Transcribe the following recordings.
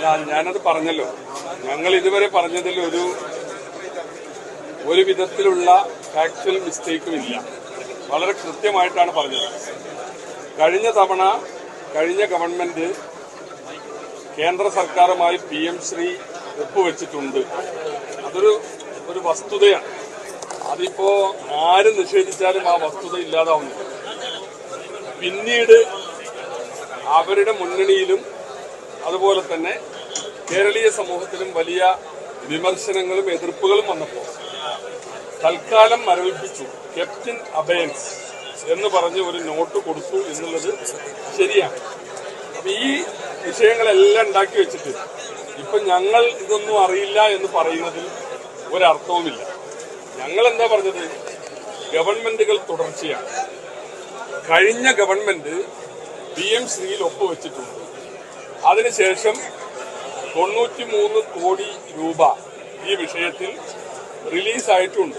ഞാനത് പറഞ്ഞല്ലോ. ഞങ്ങൾ ഇതുവരെ പറഞ്ഞതിൽ ഒരു വിധത്തിലുള്ള ഫാക്ച്വൽ മിസ്റ്റേക്കും ഇല്ല. വളരെ കൃത്യമായിട്ടാണ് പറഞ്ഞത്. കഴിഞ്ഞ തവണ കഴിഞ്ഞ ഗവൺമെന്റ് കേന്ദ്ര സർക്കാരുമായി PM ശ്രീ ഒപ്പുവെച്ചിട്ടുണ്ട്. അതൊരു വസ്തുതയാണ്. അതിപ്പോ ആര് നിഷേധിച്ചാലും ആ വസ്തുത ഇല്ലാതാവുന്നു. പിന്നീട് അവരുടെ മുന്നണിയിലും അതുപോലെ തന്നെ കേരളീയ സമൂഹത്തിലും വലിയ വിമർശനങ്ങളും എതിർപ്പുകളും വന്നപ്പോൾ തൽക്കാലം മരവിപ്പിച്ചു. കെപ്റ്റ് ഇൻ അബയൻസ് എന്ന് പറഞ്ഞ് ഒരു നോട്ട് കൊടുത്തു എന്നുള്ളത് ശരിയാണ്. അപ്പൊ ഈ വിഷയങ്ങളെല്ലാം ഉണ്ടാക്കി വെച്ചിട്ട് ഇപ്പൊ ഞങ്ങൾ ഇതൊന്നും അറിയില്ല എന്ന് പറയുന്നതിൽ ഒരർത്ഥവുമില്ല. ഞങ്ങൾ എന്താ പറഞ്ഞത്? ഗവൺമെന്റുകൾ തുടർച്ചയാണ്. കഴിഞ്ഞ ഗവൺമെന്റ് PM ശ്രീയിൽ ഒപ്പുവെച്ചിട്ടുണ്ട്. അതിനുശേഷം 93 കോടി രൂപ ഈ വിഷയത്തിൽ റിലീസായിട്ടുണ്ട്.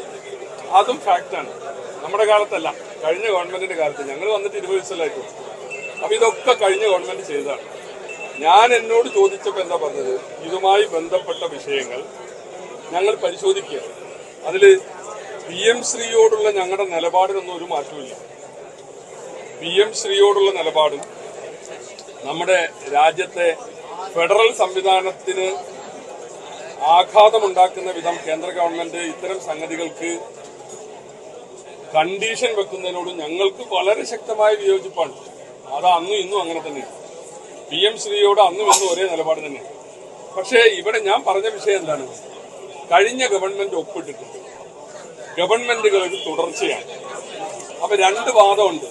അതും ഫാക്റ്റാണ്. നമ്മുടെ കാലത്തല്ല, കഴിഞ്ഞ ഗവൺമെന്റിന്റെ കാലത്ത്. ഞങ്ങൾ വന്നിട്ട് 20 ദിവസമായിട്ടുണ്ട്. അപ്പൊ ഇതൊക്കെ കഴിഞ്ഞ ഗവൺമെന്റ് ചെയ്തതാണ്. ഞാൻ എന്നോട് ചോദിച്ചപ്പോൾ എന്താ പറഞ്ഞത്? ഇതുമായി ബന്ധപ്പെട്ട വിഷയങ്ങൾ ഞങ്ങൾ പരിശോധിക്കുക. അതില് PM ശ്രീയോടുള്ള ഞങ്ങളുടെ നിലപാടിനൊന്നും ഒരു മാറ്റമില്ല. PM ശ്രീയോടുള്ള നിലപാടും നമ്മുടെ രാജ്യത്തെ ഫെഡറൽ സംവിധാനത്തിന് ആഘാതമുണ്ടാക്കുന്ന വിധം കേന്ദ്ര ഗവൺമെന്റ് ഇത്തരം സംഗതികൾക്ക് കണ്ടീഷൻ വെക്കുന്നതിനോട് ഞങ്ങൾക്ക് വളരെ ശക്തമായ വിയോജിപ്പാണ്. അത് അന്നും ഇന്നും അങ്ങനെ തന്നെയാണ്. PM ശ്രീയോട് അന്നും ഇന്നും ഒരേ നിലപാട് തന്നെയാണ്. പക്ഷേ ഇവിടെ ഞാൻ പറഞ്ഞ വിഷയം എന്താണ്? കഴിഞ്ഞ ഗവൺമെന്റ് ഒപ്പിട്ടിട്ടുണ്ട്. ഗവൺമെന്റുകൾക്ക് തുടർച്ചയാണ്. അപ്പൊ രണ്ട് വാദമുണ്ട്.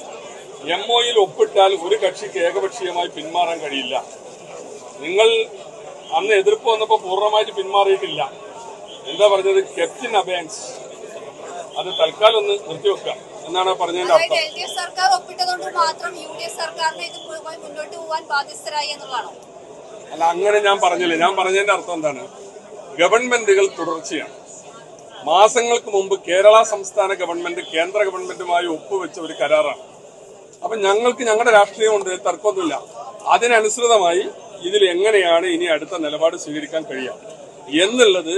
MOയിൽ ഒപ്പിട്ടാൽ ഒരു കക്ഷിക്ക് ഏകപക്ഷീയമായി പിന്മാറാൻ കഴിയില്ല. നിങ്ങൾ അന്ന് എതിർപ്പ് വന്നപ്പോൾ പൂർണ്ണമായിട്ട് പിന്മാറിയിട്ടില്ല. എന്താ പറഞ്ഞത്? Kept in abeyance. അത് തൽക്കാലം ഒന്ന് നിർത്തിവെക്കുക എന്നാണ് പറഞ്ഞതിന്റെ അർത്ഥം. LDF സർക്കാർ ഒപ്പിട്ടതുകൊണ്ട് മാത്രം UDF സർക്കാരിന് ഇത് മുന്നോട്ട് പോകാൻ ബാധ്യസ്ഥരായി എന്നുള്ളതാണോ? അല്ല, അങ്ങനെ ഞാൻ പറഞ്ഞില്ല. ഞാൻ പറഞ്ഞതിന്റെ അർത്ഥം എന്താണ്? ഗവൺമെന്റുകൾ തുടർച്ചയാണ്. മാസങ്ങൾക്ക് മുമ്പ് കേരള സംസ്ഥാന ഗവൺമെന്റ് കേന്ദ്ര ഗവൺമെന്റുമായി ഒപ്പുവെച്ച ഒരു കരാറാണ്. അപ്പൊ ഞങ്ങൾക്ക് ഞങ്ങളുടെ രാഷ്ട്രീയമുണ്ട്, തർക്കമൊന്നുമില്ല. അതിനനുസൃതമായി ഇതിൽ എങ്ങനെയാണ് ഇനി അടുത്ത നിലപാട് സ്വീകരിക്കാൻ കഴിയുക എന്നുള്ളത്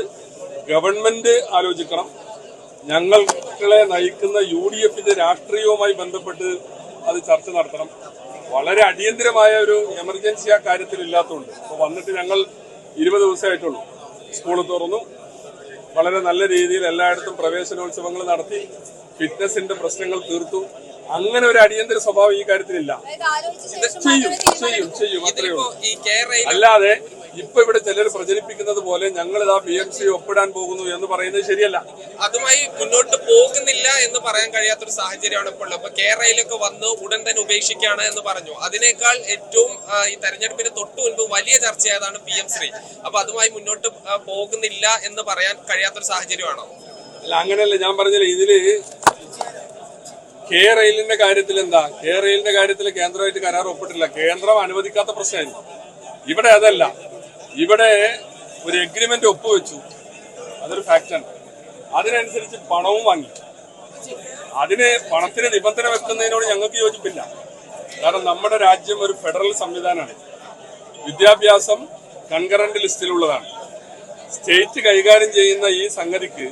ഗവൺമെന്റ് ആലോചിക്കണം. ഞങ്ങളെ നയിക്കുന്ന UDFന്റെ രാഷ്ട്രീയവുമായി ബന്ധപ്പെട്ട് അത് ചർച്ച നടത്തണം. വളരെ അടിയന്തരമായ ഒരു എമർജൻസി ആ കാര്യത്തിൽ ഇല്ലാത്തതുകൊണ്ട് ഇപ്പൊ വന്നിട്ട് ഞങ്ങൾ 20 ദിവസമായിട്ടുള്ളൂ. സ്കൂൾ തുറന്നു, വളരെ നല്ല രീതിയിൽ എല്ലായിടത്തും പ്രവേശനോത്സവങ്ങൾ നടത്തി, ഫിറ്റ്നസിന്റെ പ്രശ്നങ്ങൾ തീർത്തു. അങ്ങനെ ഒരു അടിയന്തര സ്വഭാവം ഈ കാര്യത്തിലില്ല. ചെയ്യും അത്രയേ ഉള്ളൂ. അല്ലാതെ ഇപ്പൊ ഇവിടെ ചിലർ പ്രചരിപ്പിക്കുന്നത് പോലെ ഞങ്ങൾ ഇതാ PM ശ്രീ ഒപ്പിടാൻ പോകുന്നു എന്ന് പറയുന്നത് ശരിയല്ല. അതുമായി മുന്നോട്ട് പോകുന്നില്ല എന്ന് പറയാൻ കഴിയാത്തൊരു സാഹചര്യമാണ് ഇപ്പോൾ. അപ്പൊ കേരളയിലൊക്കെ വന്ന് ഉടൻ തന്നെ ഉപേക്ഷിക്കുകയാണ് എന്ന് പറഞ്ഞു. അതിനേക്കാൾ ഏറ്റവും ഈ തെരഞ്ഞെടുപ്പിന് തൊട്ടു മുൻപ് വലിയ ചർച്ചയായതാണ് PM ശ്രീ. അപ്പൊ അതുമായി മുന്നോട്ട് പോകുന്നില്ല എന്ന് പറയാൻ കഴിയാത്തൊരു സാഹചര്യമാണോ? അല്ല, അങ്ങനെയല്ല. ഞാൻ പറഞ്ഞില്ല, ഇതില് റെയിലിന്റെ കാര്യത്തിൽ എന്താ? റെയിലിന്റെ കാര്യത്തിൽ കേന്ദ്രമായിട്ട് കരാർ ഒപ്പിട്ടില്ല. കേന്ദ്രം അനുവദിക്കാത്ത പ്രശ്നമായിരുന്നു. ഇവിടെ അതല്ല. ഇവിടെ ഒരു എഗ്രിമെന്റ് ഒപ്പുവെച്ചു. അതൊരു ഫാക്റ്റാണ്. അതിനനുസരിച്ച് പണവും വാങ്ങി. പണത്തിന് നിബന്ധന വെക്കുന്നതിനോട് ഞങ്ങൾക്ക് യോജിപ്പില്ല. കാരണം നമ്മുടെ രാജ്യം ഒരു ഫെഡറൽ സംവിധാനമാണ്. വിദ്യാഭ്യാസം കൺകറന്റ് ലിസ്റ്റിലുള്ളതാണ്. സ്റ്റേറ്റ് കൈകാര്യം ചെയ്യുന്ന ഈ സംഗതിക്ക്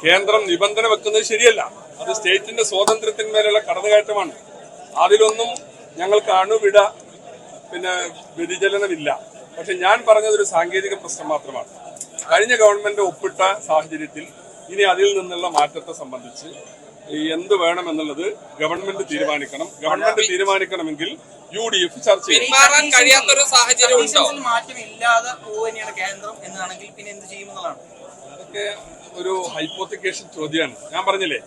കേന്ദ്രം നിബന്ധന വെക്കുന്നത് ശരിയല്ല. അത് സ്റ്റേറ്റിന്റെ സ്വാതന്ത്ര്യത്തിന്മേലുള്ള കടന്നുകയറ്റമാണ്. അതിലൊന്നും ഞങ്ങൾക്ക് അണുവിട വ്യതിചലനമില്ല. പക്ഷെ ഞാൻ പറഞ്ഞതൊരു സാങ്കേതിക പ്രശ്നം മാത്രമാണ്. കഴിഞ്ഞ ഗവൺമെന്റ് ഒപ്പിട്ട സാഹചര്യത്തിൽ ഇനി അതിൽ നിന്നുള്ള മാറ്റത്തെ സംബന്ധിച്ച് എന്ത് വേണമെന്നുള്ളത് ഗവൺമെന്റ് തീരുമാനിക്കണം. ഗവൺമെന്റ് തീരുമാനിക്കണമെങ്കിൽ UDF ചർച്ച ചെയ്യും. കഴിയാത്തൊരു സാഹചര്യം മാറ്റമില്ലാതെ പോവുകയാണ് കേന്ദ്രം എന്നാണെങ്കിൽ പിന്നെ എന്ത് ചെയ്യുമെന്നുള്ളതാണ്. അതൊക്കെ ഒരു ഹൈപ്പോത്തിക്കേഷൻ ചോദ്യമാണ്. ഞാൻ പറഞ്ഞില്ലേ,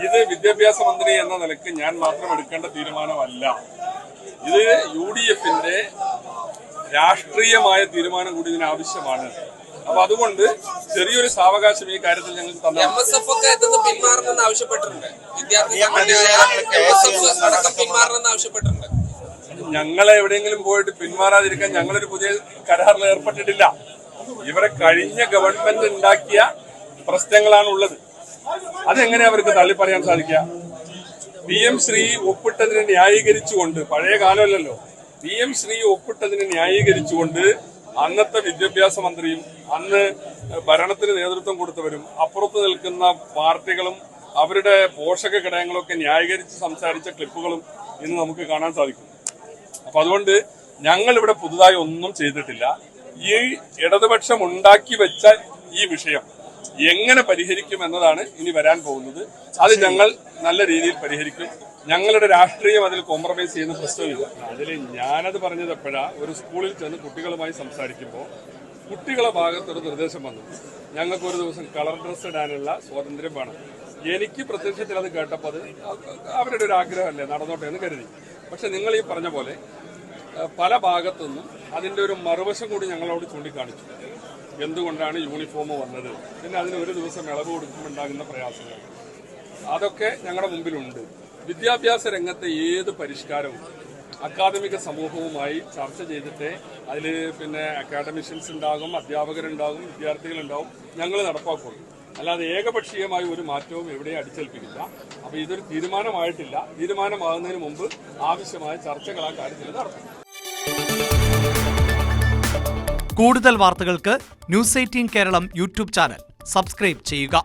ഇത് വിദ്യാഭ്യാസ മന്ത്രി എന്ന നിലയ്ക്ക് ഞാൻ മാത്രം എടുക്കേണ്ട തീരുമാനമല്ല. ഇത് UDFന്റെ രാഷ്ട്രീയമായ തീരുമാനം കൂടി ഇതിന് ആവശ്യമാണ്. അപ്പൊ അതുകൊണ്ട് ചെറിയൊരു സാവകാശം ഈ കാര്യത്തിൽ ഞങ്ങൾക്ക് തന്നെ MSF ഒക്കെ പിന്മാറണമെന്ന് ആവശ്യപ്പെട്ടിട്ടുണ്ട്. ആവശ്യപ്പെട്ടിട്ടുണ്ട്. ഞങ്ങളെ എവിടെയെങ്കിലും പോയിട്ട് പിന്മാറാതിരിക്കാൻ ഞങ്ങളൊരു പുതിയ കരാറിൽ ഏർപ്പെട്ടിട്ടില്ല. ഇവരെ കഴിഞ്ഞ ഗവൺമെന്റ് ഉണ്ടാക്കിയ പ്രശ്നങ്ങളാണ് ഉള്ളത്. അതെങ്ങനെ അവർക്ക് തള്ളി പറയാൻ സാധിക്കുക? PM ശ്രീ ഒപ്പിട്ടതിനെ ന്യായീകരിച്ചുകൊണ്ട്, പഴയ കാലമല്ലല്ലോ, PM ശ്രീ ഒപ്പിട്ടതിനെ ന്യായീകരിച്ചുകൊണ്ട് അന്നത്തെ വിദ്യാഭ്യാസ മന്ത്രിയും അന്ന് ഭരണത്തിന് നേതൃത്വം കൊടുത്തവരും അപ്പുറത്ത് നിൽക്കുന്ന പാർട്ടികളും അവരുടെ പോഷക ഘടകങ്ങളൊക്കെ ന്യായീകരിച്ച് സംസാരിച്ച ക്ലിപ്പുകളും ഇന്ന് നമുക്ക് കാണാൻ സാധിക്കും. അപ്പൊ അതുകൊണ്ട് ഞങ്ങൾ ഇവിടെ പുതുതായി ഒന്നും ചെയ്തിട്ടില്ല. ഈ ഇടതുപക്ഷം ഉണ്ടാക്കി വെച്ച ഈ വിഷയം എങ്ങനെ പരിഹരിക്കും എന്നതാണ് ഇനി വരാൻ പോകുന്നത്. അത് ഞങ്ങൾ നല്ല രീതിയിൽ പരിഹരിക്കും. ഞങ്ങളുടെ രാഷ്ട്രീയം അതിൽ കോംപ്രമൈസ് ചെയ്യുന്ന പ്രശ്നമില്ല. അതിൽ ഞാനത് പറഞ്ഞത് എപ്പോഴാ, ഒരു സ്കൂളിൽ ചെന്ന് കുട്ടികളുമായി സംസാരിക്കുമ്പോൾ കുട്ടികളെ ഭാഗത്തൊരു നിർദ്ദേശം വന്നു, ഞങ്ങൾക്ക് ഒരു ദിവസം കളർ ഡ്രസ്സ് ഇടാനുള്ള സ്വാതന്ത്ര്യം വേണം. എനിക്ക് പ്രത്യക്ഷത്തിൽ അത് കേട്ടപ്പോൾ അത് അവരുടെ ഒരു ആഗ്രഹമല്ലേ, നടന്നോട്ടെ എന്ന് കരുതി. പക്ഷെ നിങ്ങൾ ഈ പറഞ്ഞ പോലെ പല ഭാഗത്തുനിന്നും അതിന്റെ ഒരു മറുവശം കൂടി ഞങ്ങളോട് ചൂണ്ടിക്കാണിച്ചു. എന്തുകൊണ്ടാണ് യൂണിഫോം വന്നത്, പിന്നെ അതിന് ഒരു ദിവസം ഇളവ് കൊടുക്കുമ്പോൾ ഉണ്ടാകുന്ന പ്രയാസങ്ങൾ, അതൊക്കെ ഞങ്ങളുടെ മുമ്പിലുണ്ട്. വിദ്യാഭ്യാസ രംഗത്തെ ഏത് പരിഷ്കാരവും അക്കാദമിക സമൂഹവുമായി ചർച്ച ചെയ്തിട്ട് അതിൽ പിന്നെ അക്കാഡമിഷ്യൻസ് ഉണ്ടാകും, അധ്യാപകരുണ്ടാകും, വിദ്യാർത്ഥികളുണ്ടാകും, ഞങ്ങൾ നടപ്പാക്കുള്ളൂ. അല്ലാതെ ഏകപക്ഷീയമായി ഒരു മാറ്റവും എവിടെയും അടിച്ചേൽപ്പിക്കില്ല. അപ്പൊ ഇതൊരു തീരുമാനമായിട്ടില്ല. തീരുമാനമാകുന്നതിന് മുമ്പ് ആവശ്യമായ ചർച്ചകൾ ആ കാര്യത്തിൽ നടത്തും. കൂടുതൽ വാർത്തകൾക്ക് news 18 Keralam YouTube channel subscribe ചെയ്യുക.